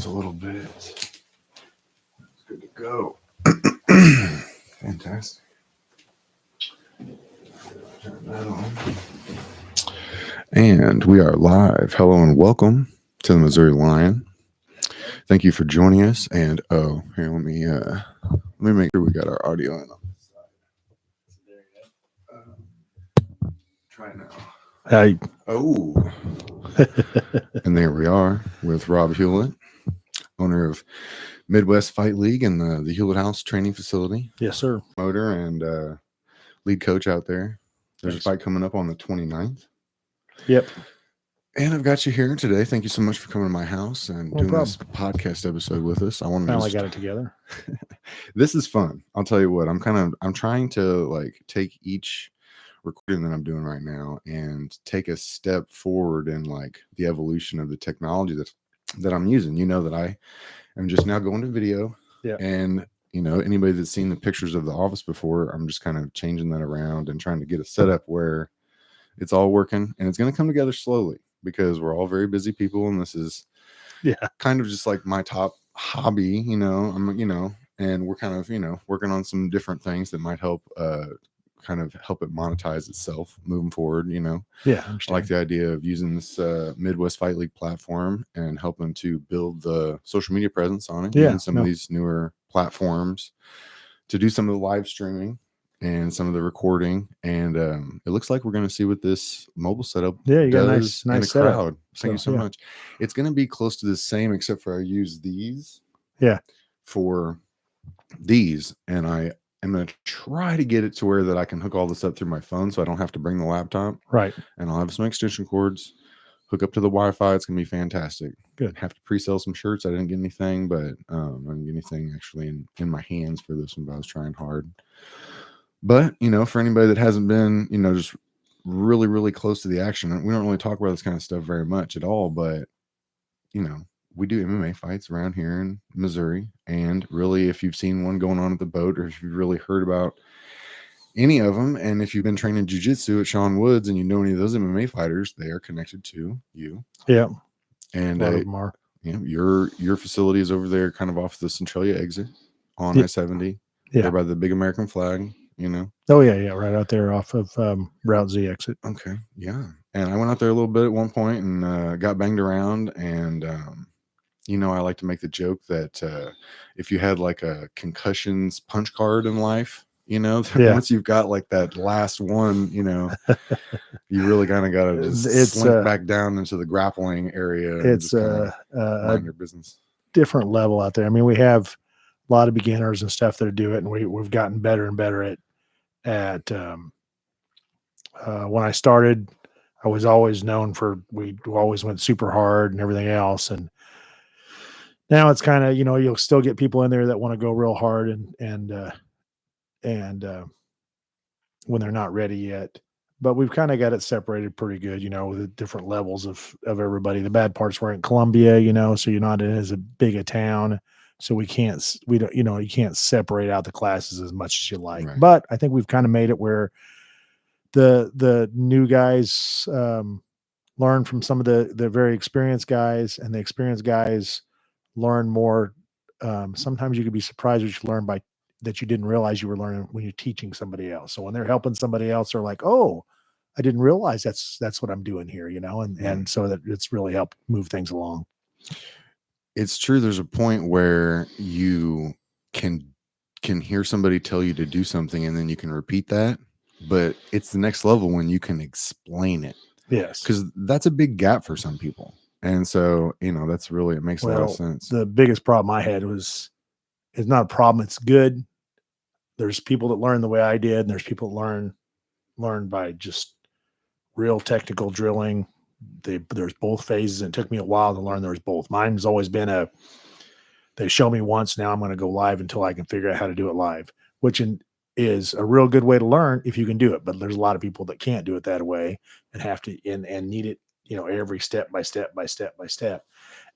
a little bit. It's good to go. Fantastic. Turn that on. And we are live. Hello and welcome to the Missouri Lion. Thank you for joining us. And here, let me make sure we got our audio in on this side. Try it now. Hey. Oh. And there we are with Rob Hulett, owner of Midwest Fight League and the Hulett House training facility. Yes, sir. Motor and lead coach out there. There's Thanks. a fight coming up on the 29th. Yep. And I've got you here today. Thank you so much for coming to my house and doing this podcast episode with us. I want to finally got it together. This is fun. I'll tell you what. I'm trying to like take each recording that I'm doing right now and take a step forward in like the evolution of the technology that I'm using. You know that I am just now going to video. Yeah. And you know, anybody that's seen the pictures of the office before, I'm just kind of changing that around and trying to get a setup where it's all working, and it's going to come together slowly because we're all very busy people, and this is kind of just like my top hobby, and we're kind of, working on some different things that might help kind of help it monetize itself moving forward, I like the idea of using this Midwest Fight League platform and helping to build the social media presence on it, using some of these newer platforms to do some of the live streaming and some of the recording. And it looks like we're going to see what this mobile setup you got does a nice in a setup. crowd. Thank you so much. It's going to be close to the same, except for I use these for these, and I'm going to try to get it to where that I can hook all this up through my phone so I don't have to bring the laptop. Right. And I'll have some extension cords, hook up to the Wi-Fi. It's going to be fantastic. Good. Have to pre-sell some shirts. I didn't get anything, but I didn't get anything actually in my hands for this one, but I was trying hard. But, for anybody that hasn't been, just really, really close to the action, we don't really talk about this kind of stuff very much at all, but, we do MMA fights around here in Missouri. And really, if you've seen one going on at the boat, or if you've really heard about any of them, and if you've been training jiu-jitsu at Sean Woods and you know any of those MMA fighters, they are connected to you. Yeah. And a lot of them are. Your facility is over there kind of off the Centralia exit on I-70. There by the big American flag, Oh, yeah. Right out there off of Route Z exit. Okay. Yeah. And I went out there a little bit at one point and got banged around. And, I like to make the joke that if you had like a concussions punch card in life, once you've got like that last one, you really kind of got to just slink back down into the grappling area. It's mind your business. Different level out there. I mean, we have a lot of beginners and stuff that do it, and we've gotten better and better at when I started, I was always known for, we always went super hard and everything else. And now it's kind of, you'll still get people in there that want to go real hard and when they're not ready yet, but we've kind of got it separated pretty good, with the different levels of everybody. The bad parts were in Columbia, so you're not in as a big a town. So you can't separate out the classes as much as you like, right. But I think we've kind of made it where the new guys learn from some of the very experienced guys, and the experienced guys learn more. Sometimes you could be surprised what you learn that you didn't realize you were learning when you're teaching somebody else. So when they're helping somebody else, they're like, oh, I didn't realize that's what I'm doing here, and so that it's really helped move things along. It's true. There's a point where you can hear somebody tell you to do something, and then you can repeat that. But it's the next level when you can explain it. Yes. Because that's a big gap for some people. And so, that's really, it makes a lot of sense. The biggest problem I had it's not a problem. It's good. There's people that learn the way I did, and there's people that learn by just real technical drilling. There's both phases, and it took me a while to learn there's both. Mine's always been they show me once, now I'm going to go live until I can figure out how to do it live, which is a real good way to learn if you can do it. But there's a lot of people that can't do it that way and have to and need it, every step by step by step by step.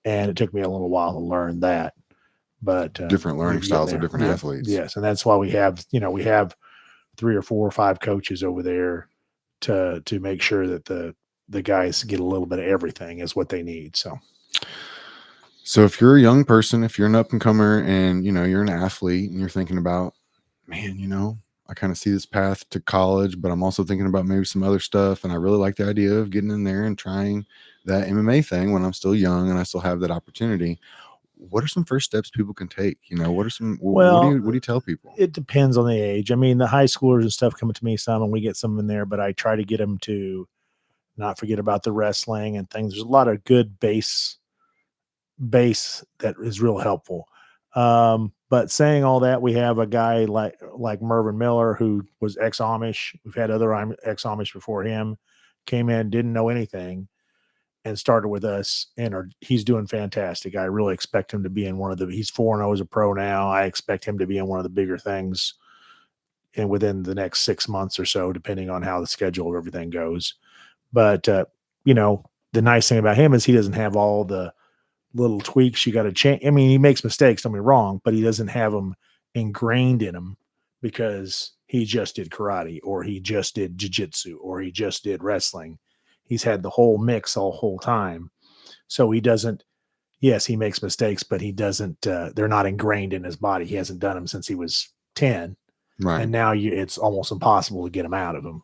And it took me a little while to learn that. But different learning styles of different athletes. Yes, and that's why we have 3 or 4 or 5 coaches over there to make sure that the guys get a little bit of everything is what they need. So So if you're a young person, if you're an up and comer and, you're an athlete and you're thinking about, man, I kind of see this path to college, but I'm also thinking about maybe some other stuff. And I really like the idea of getting in there and trying that MMA thing when I'm still young and I still have that opportunity. What are some first steps people can take? What are some, Well, what do you tell people? it depends on the age. I mean, the high schoolers and stuff come to me some, and we get some in there, but I try to get them to not forget about the wrestling and things. There's a lot of good base that is real helpful. But saying all that, we have a guy like Mervyn Miller, who was ex Amish. We've had other ex Amish before him. Came in, didn't know anything, and started with us, and he's doing fantastic. I really expect him to be in one of the. He's 4-0 as a pro now. I expect him to be in one of the bigger things, and within the next 6 months or so, depending on how the schedule of everything goes. But the nice thing about him is he doesn't have all the little tweaks you got to change. I mean, he makes mistakes, don't be wrong, but he doesn't have them ingrained in him because he just did karate or he just did jiu-jitsu or he just did wrestling. He's had the whole mix all whole time. So he doesn't, yes, he makes mistakes, but he doesn't, they're not ingrained in his body. He hasn't done them since he was 10. Right. And now it's almost impossible to get him out of him,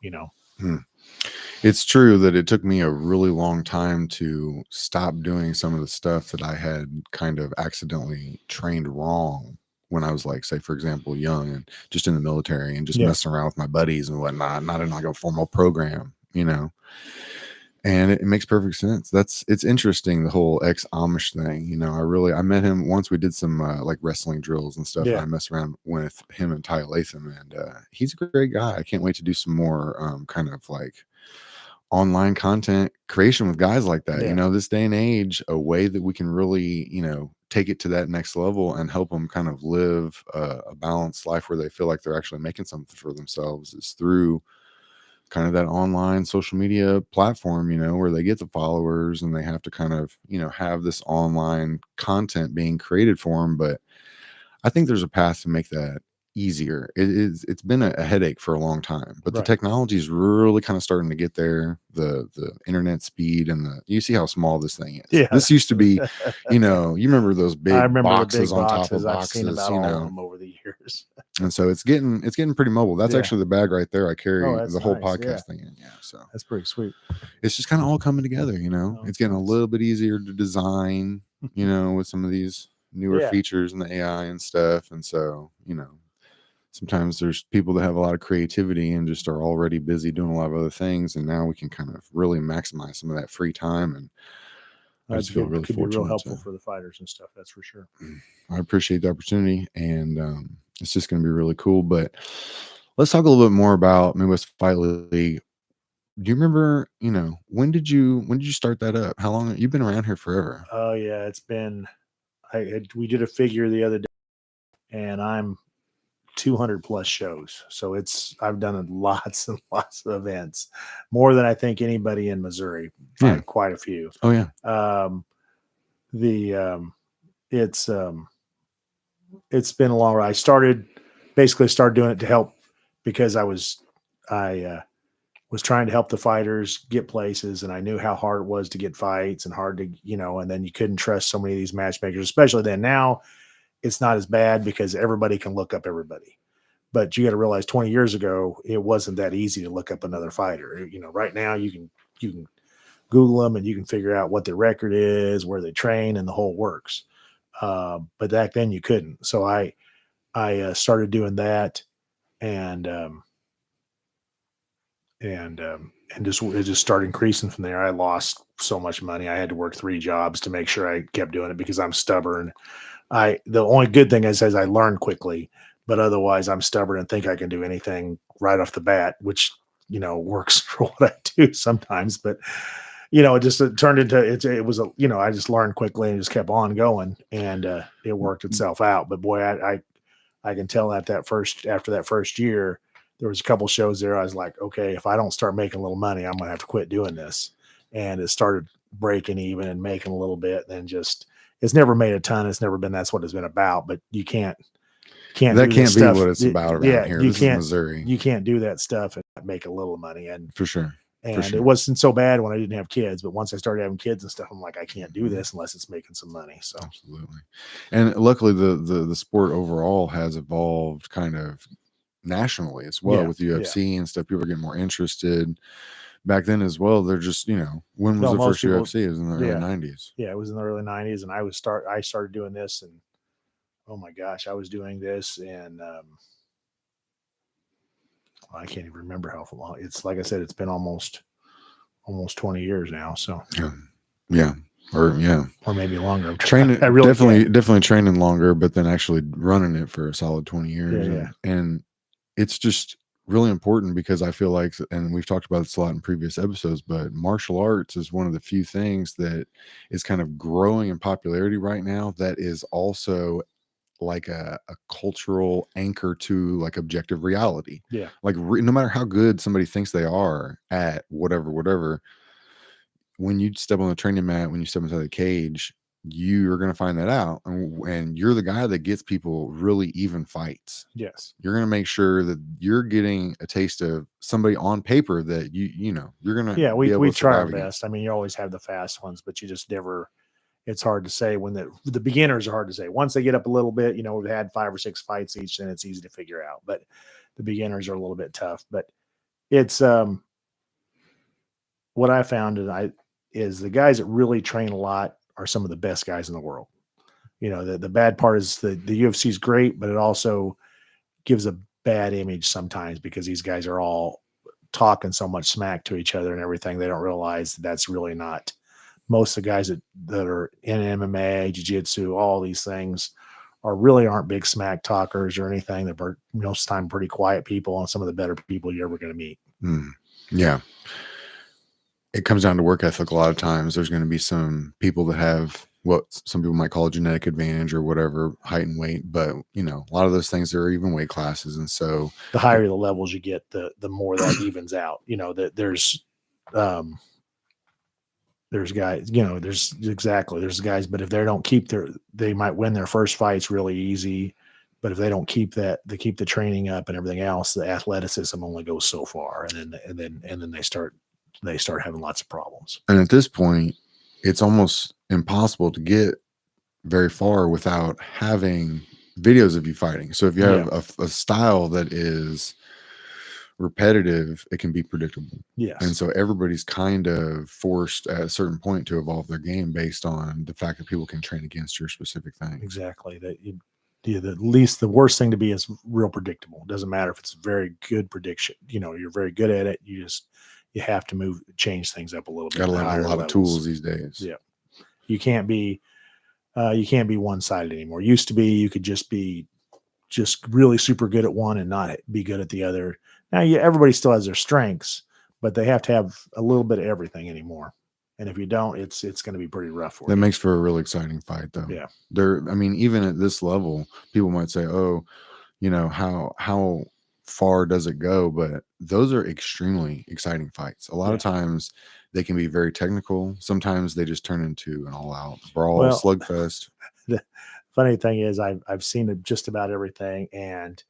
It's true that it took me a really long time to stop doing some of the stuff that I had kind of accidentally trained wrong when I was like, say, for example, young and just in the military and just Yeah. messing around with my buddies and whatnot, not in like a formal program, and it makes perfect sense. It's interesting, the whole ex Amish thing. I met him once. We did some like wrestling drills and stuff. Yeah. And I messed around with him and Ty Latham, and he's a great guy. I can't wait to do some more kind of like online content creation with guys like that. Yeah. This day and age, a way that we can really, take it to that next level and help them kind of live a balanced life where they feel like they're actually making something for themselves is through kind of that online social media platform, where they get the followers and they have to kind of, have this online content being created for them. But I think there's a path to make that easier. It's been a headache for a long time, but the Right. technology is really kind of starting to get there. The internet speed and you see how small this thing is. Yeah. This used to be, you remember those I big remember the boxes big on top of boxes. I've seen boxes, about all of them over the years. and so it's getting pretty mobile. That's Yeah. actually the bag right there. I Oh, carry that's the whole nice. Yeah. podcast thing in. Yeah. So That's pretty sweet. it's just kind of all coming together, Oh, it's getting a nice. little bit easier to design, with some of these newer Yeah. features and the AI and stuff. And so, sometimes there's people that have a lot of creativity and just are already busy doing a lot of other things. And now we can kind of really maximize some of that free time. And I just feel really could be real fortunate helpful for the fighters and stuff. That's for sure. I appreciate the opportunity, and it's just going to be really cool. But let's talk a little bit more about Midwest Fight League. Do you remember, when did you start that up? How long you've been around here forever? Oh yeah, it's been. We did a figure the other day, and I'm 200 plus shows. So I've done lots and lots of events, more than I think anybody in Missouri. Yeah. Quite a few. Oh yeah. It's been a long ride. I basically started doing it to help because I was trying to help the fighters get places, and I knew how hard it was to get fights and hard to, and then you couldn't trust so many of these matchmakers, especially then. Now it's not as bad because everybody can look up everybody. But you got to realize 20 years ago, it wasn't that easy to look up another fighter. Right now you can Google them and you can figure out what their record is, where they train, and the whole works. But back then you couldn't. So I started doing that, and it just started increasing from there. I lost so much money. I had to work 3 jobs to make sure I kept doing it because I'm stubborn. The only good thing is I learned quickly, but otherwise I'm stubborn and think I can do anything right off the bat, which, works for what I do sometimes, but it turned into, it was I just learned quickly and just kept on going, and it worked itself out. But boy, I can tell after that first year, there was a couple shows there. I was like, okay, if I don't start making a little money, I'm going to have to quit doing this. And it started breaking even and making a little bit. And just, it's never made a ton. It's never been, that's what it's been about, but you can't that do can't be stuff. what it's about around here. This is Missouri. You can't do that stuff and make a little money. And for sure. And sure. it wasn't so bad when I didn't have kids, but once I started having kids and stuff, I'm like, I can't do Mhm. this unless it's making some money. So Absolutely. And luckily the sport overall has evolved kind of nationally as well yeah, with yeah. UFC and stuff. People are getting more interested. Back then as well, they're just, when was No, the most first people, UFC? It was in the early yeah, 90s. yeah. It was in the early '90s, and I started doing this, and oh my gosh, I was doing this, and I can't even remember how long. It's like I said, it's been almost 20 years now. So Yeah. Yeah. Or yeah. or maybe longer. I Training really can't. definitely training longer, but then actually running it for a solid 20 Yeah, years. yeah, And it's just really important because I feel like, and we've talked about this a lot in previous episodes, but martial arts is one of the few things that is kind of growing in popularity right now that is also like a cultural anchor to like objective reality. yeah, Like no matter how good somebody thinks they are at whatever, when you step on the training mat, when you step inside the cage, you're going to find that out. And you're the guy that gets people really even fights. yes. You're going to make sure that you're getting a taste of somebody on paper that you're going to Yeah, be we able to try our survive against. best. I mean, you always have the fast ones, but you just never. It's hard to say when the beginners are hard to say. Once they get up a little bit, we've had 5 or 6 fights each, and it's easy to figure out. But the beginners are a little bit tough. But it's what I found is the guys that really train a lot are some of the best guys in the world. The bad part is the UFC is great, but it also gives a bad image sometimes because these guys are all talking so much smack to each other and everything. They don't realize that's really not most of the guys that are in MMA, jiu-jitsu, all these things aren't big smack talkers or anything. They're most of the time pretty quiet people and some of the better people you're ever going to meet. Yeah. It comes down to work ethic. A lot of times there's going to be some people that have what some people might call a genetic advantage or whatever, height and weight. But, a lot of those things are even weight classes. And so The higher the levels you get, the more that evens out. That there's guys, there's guys, but if they don't keep they might win their first fights really easy. But if they don't keep they keep the training up and everything else, the athleticism only goes so far. And then they start having lots of problems. And at this point, it's almost impossible to get very far without having videos of you fighting. So if you have a style that is repetitive, it can be predictable. Yes. And so everybody's kind of forced at a certain point to evolve their game based on the fact that people can train against your specific thing. Exactly. The worst thing to be is real predictable. It doesn't matter if it's very good prediction. You're very good at it. You have to change things up a little bit. Got to have a lot of tools these days. Yeah. You can't be one-sided anymore. Used to be you could just be really super good at one and not be good at the other. Now, everybody still has their strengths, but they have to have a little bit of everything anymore. And if you don't, it's going to be pretty rough for you. That makes for a really exciting fight, though. Yeah. Even at this level, people might say, "Oh, how far does it go?" But those are extremely exciting fights. A lot of times they can be very technical. Sometimes they just turn into an all-out brawl, slugfest. The funny thing is I've seen just about everything, and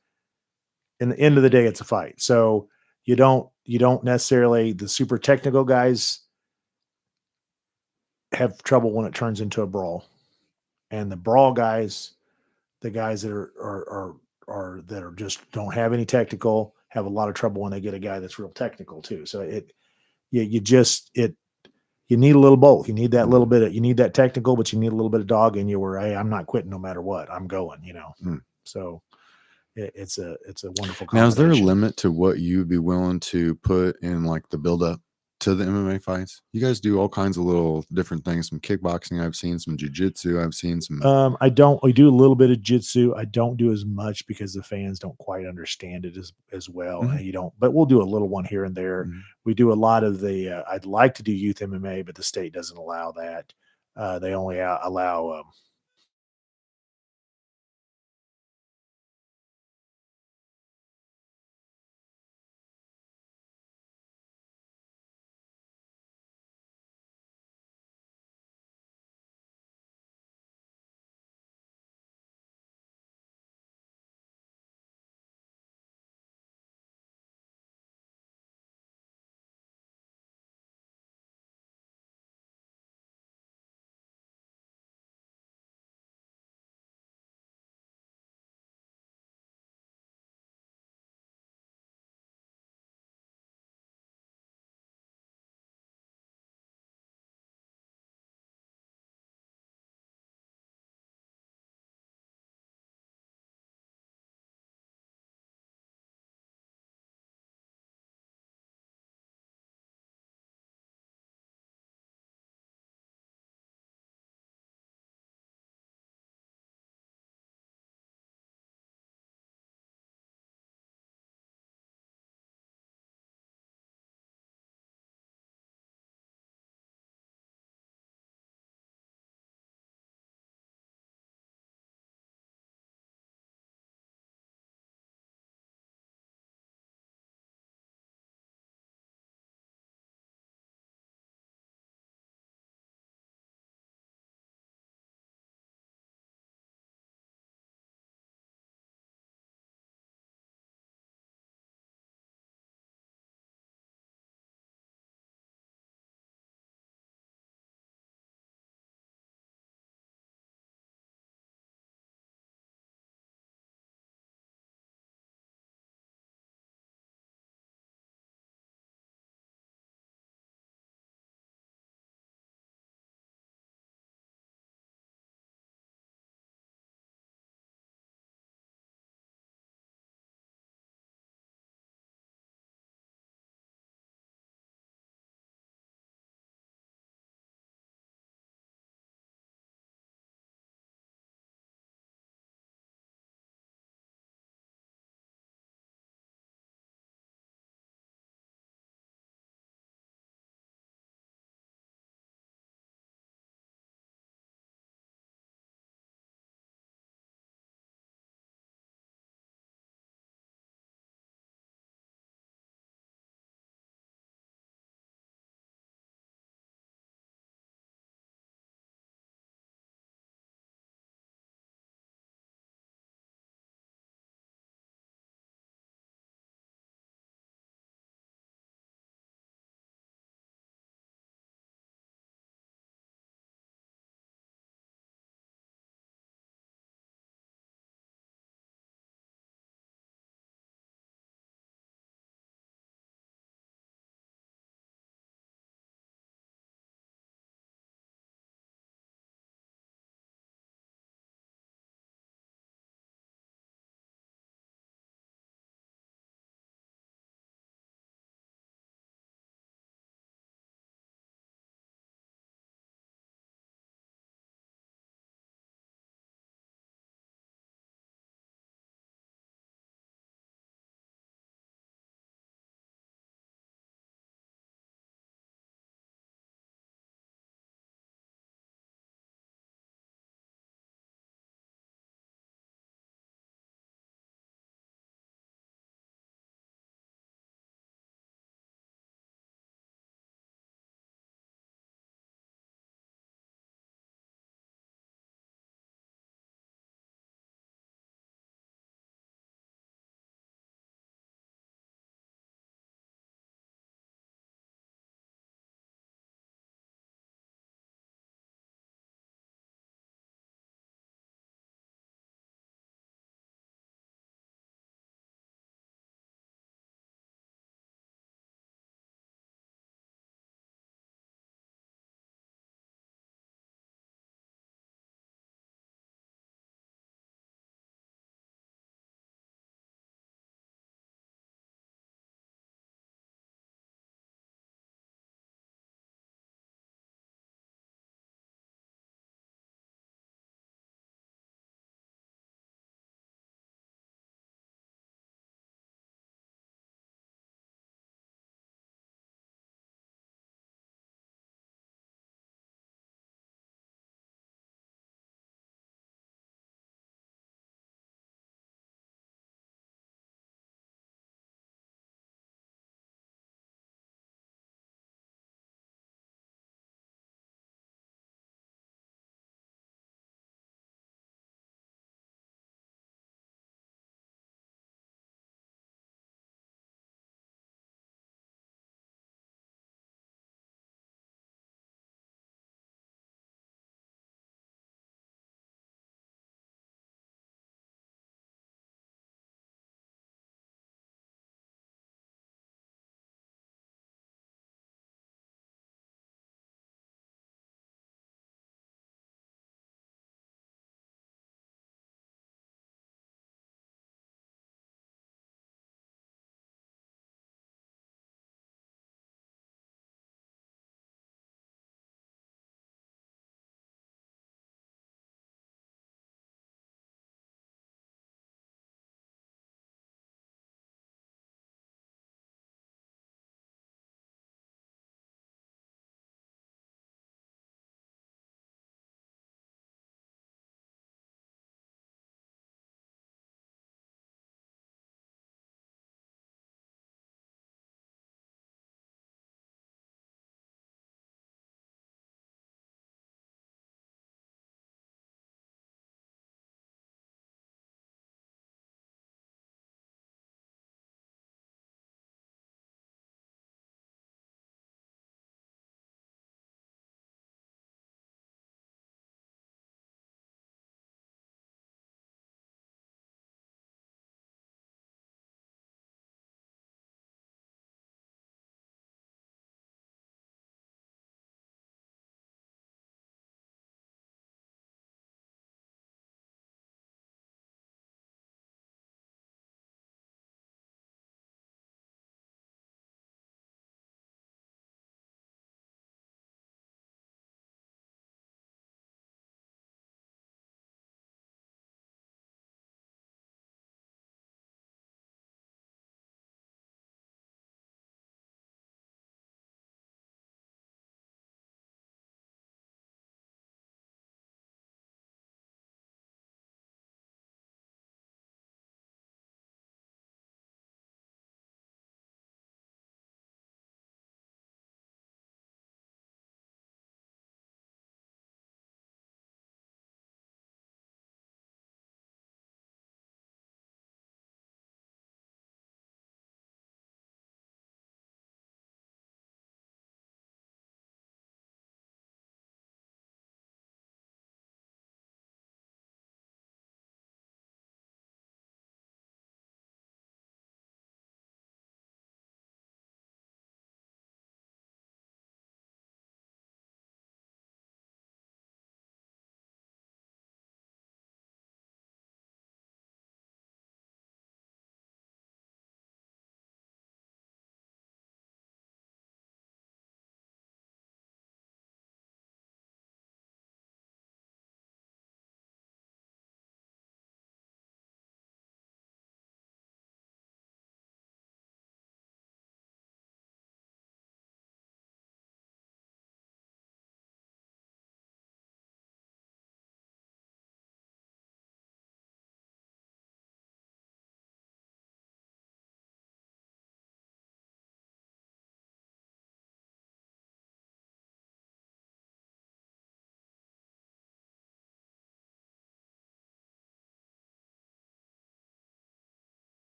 in the end of the day, it's a fight. So you don't necessarily, the super technical guys have trouble when it turns into a brawl, and the brawl guys, the guys that are that are just don't have any technical, have a lot of trouble when they get a guy that's real technical too. So you need a little both. You need that little bit you need that technical, but you need a little bit of dog in you where, hey, I'm not quitting no matter what. I'm going, So it's a wonderful combination. Now, is there a limit to what you'd be willing to put in like the build up to the MMA fights? You guys do all kinds of little different things, some kickboxing I've seen, some jiu-jitsu I've seen, some we do a little bit of jiu-jitsu. I don't do as much because the fans don't quite understand it as well. And but we'll do a little one here and there. We do a lot of I'd like to do youth MMA, but the state doesn't allow that. They only allow